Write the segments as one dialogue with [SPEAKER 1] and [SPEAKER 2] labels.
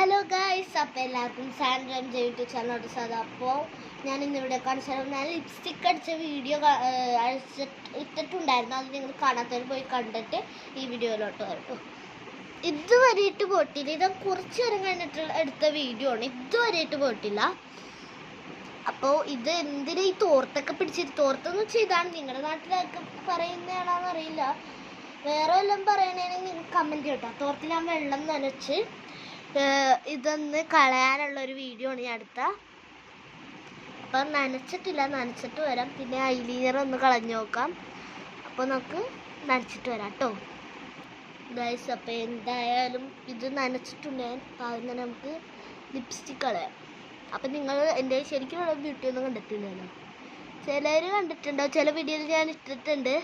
[SPEAKER 1] Hello guys, അപ്പോൾ എല്ലാവർക്കും സാൻഡ്രം YouTube ചാനലോട്ട് സാധാ. അപ്പോൾ ഞാൻ ഇന്നിവിടെ കാണിച്ചാൽ ഞാൻ ലിപ്സ്റ്റിക്ക് അടിച്ച വീഡിയോ ഇട്ടിട്ടുണ്ടായിരുന്നു. അത് നിങ്ങൾ കാണാത്തവർ പോയി കണ്ടിട്ട് ഈ വീഡിയോയിലോട്ട് വരട്ടു. ഇതുവരെയിട്ട് പോയിട്ടില്ല. ഇത് കുറച്ച് നേരം കഴിഞ്ഞിട്ട് എടുത്ത വീഡിയോ ആണ്. ഇതുവരെയിട്ട് പോയിട്ടില്ല. അപ്പോൾ ഇത് എന്തിനാ ഈ തോർത്തൊക്കെ പിടിച്ചിട്ട്, തോർത്തെന്ന് വെച്ചാൽ ഇതാണ്. നിങ്ങളുടെ നാട്ടിലൊക്കെ പറയുന്നതാണെന്ന് അറിയില്ല. വേറെ വല്ലതും പറയണമെങ്കിൽ നിങ്ങൾ കമൻറ്റ് കേട്ടോ. തോർത്തിൽ ഞാൻ വെള്ളം നനച്ച് ഇതൊന്ന് കളയാനുള്ളൊരു വീഡിയോ ആണ് ഞാൻ എടുത്ത. അപ്പം നനച്ചിട്ടില്ല, നനച്ചിട്ട് വരാം. പിന്നെ ഐലൈനർ ഒന്ന് കളഞ്ഞു നോക്കാം. അപ്പോൾ നമുക്ക് നനച്ചിട്ട് വരാം കേട്ടോ ഗൈസ്. അപ്പോൾ എന്തായാലും ഇത് നനച്ചിട്ടുണ്ട്. ആദ്യം നമുക്ക് ലിപ്സ്റ്റിക് കളയാം. അപ്പം നിങ്ങൾ എൻ്റെ ശരിക്കുള്ള ബ്യൂട്ടി ഒന്നും കണ്ടിട്ടില്ലല്ലോ. ചിലർ കണ്ടിട്ടുണ്ടോ, ചില വീഡിയോയിൽ ഞാൻ ഇട്ടിട്ടുണ്ട്.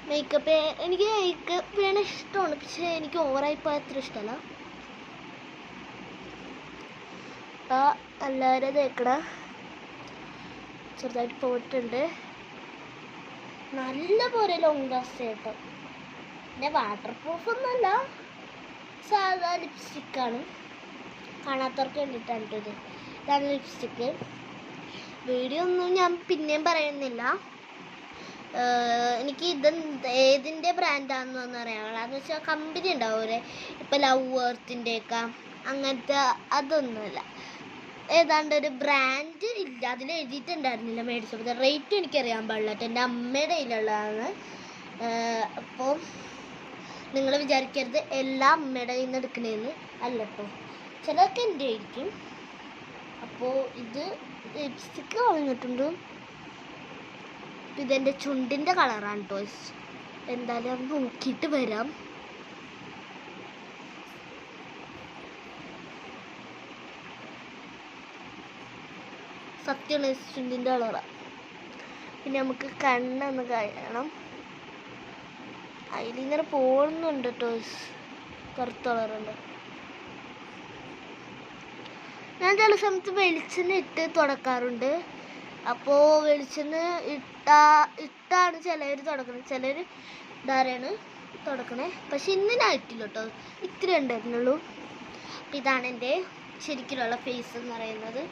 [SPEAKER 1] മേക്കപ്പ് എനിക്ക് മേക്കപ്പ് ചെയ്യണ ഇഷ്ടമാണ്, പക്ഷേ എനിക്ക് ഓവറായിപ്പോൾ അത്ര ഇഷ്ടമല്ല. എല്ലാവരും തേക്കട ചെറുതായിട്ട് പോയിട്ടുണ്ട്. നല്ല പോലെ ലോങ് ലാസ്റ്റ് കേട്ടോ. പിന്നെ വാട്ടർ പ്രൂഫൊന്നുമല്ല, സാധാ ലിപ്സ്റ്റിക്കാണ്. കാണാത്തവർക്ക് വേണ്ടിയിട്ടാണ് ഇത്. ഇതാണ് ലിപ്സ്റ്റിക്ക്. വീഡിയോ ഒന്നും ഞാൻ പിന്നെയും പറയുന്നില്ല. എനിക്ക് ഇത് ഏതിൻ്റെ ബ്രാൻഡാണെന്നൊന്നും അറിയാം. അതെന്ന് വെച്ചാൽ കമ്പനി ഉണ്ടാവൂലേ, ഇപ്പം ലവ് എർത്തിൻ്റെയൊക്കെ അങ്ങനത്തെ അതൊന്നുമില്ല. ഏതാണ്ട് ഒരു ബ്രാൻഡ് ഇല്ല, അതിൽ എഴുതിയിട്ടുണ്ടായിരുന്നില്ല മേടിച്ചപ്പോൾ. റേറ്റും എനിക്കറിയാൻ പാടില്ല. എൻ്റെ അമ്മയുടെ കയ്യിലുള്ളതാണ്. അപ്പോൾ നിങ്ങൾ വിചാരിക്കരുത് എല്ലാ അമ്മയുടെ കയ്യിൽ നിന്ന് എടുക്കണേന്ന് അല്ല കേട്ടോ. ചിലർക്ക് എൻ്റെ ആയിരിക്കും. അപ്പോൾ ഇത് ലിപ്സ്റ്റിക്ക് കളഞ്ഞിട്ടുണ്ട്. ഇതെൻ്റെ ചുണ്ടിൻ്റെ കളറാണ് കേട്ടോ. എന്തായാലും നോക്കിയിട്ട് വരാം. സത്യമാണ് ചുണ്ടിൻ്റെ കളറാണ്. പിന്നെ നമുക്ക് കണ്ണൊന്ന് കഴിയണം. അതിലിങ്ങനെ പോകുന്നുണ്ട് കേട്ടോ, കറുത്ത കളറുണ്ട്. ഞാൻ ചില സമയത്ത് വെളിച്ചെണ്ണ ഇട്ട് തുടക്കാറുണ്ട്. അപ്പോൾ വെളിച്ചെണ്ണ ഇട്ടാണ് ചിലവർ തുടക്കുന്നത്, ചിലർ ധാരയാണ് തുടക്കണേ. പക്ഷെ ഇന്ന് ഞാൻ ഇട്ടില്ല കേട്ടോ, ഇത്തിരി ഉണ്ടായിരുന്നുള്ളൂ. അപ്പം ഇതാണ് എൻ്റെ ശരിക്കുള്ള ഫേസ് എന്ന് പറയുന്നത്.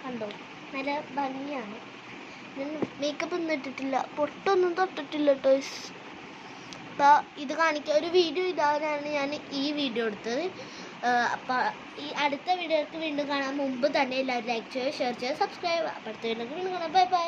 [SPEAKER 1] കണ്ടോ, നല്ല ഭംഗിയാണ്. ഞാൻ മേക്കപ്പ് ഒന്നും ഇട്ടിട്ടില്ല, പൊട്ടൊന്നും തൊട്ടിട്ടില്ല കേട്ടോ. അപ്പം ഇത് കാണിക്കുക ഒരു വീഡിയോ ഇടാനാണ് ഞാൻ ഈ വീഡിയോ എടുത്തത്. അപ്പം ഈ അടുത്ത വീഡിയോക്ക് വീണ്ടും കാണാൻ മുമ്പ് തന്നെ എല്ലാവരും ലൈക്ക് ചെയ്യുക, ഷെയർ ചെയ്യുക, സബ്സ്ക്രൈബ് ചെയ്യുക. അപ്പം അടുത്ത വീഡിയോക്ക് വീണ്ടും കാണാം. Bye bye.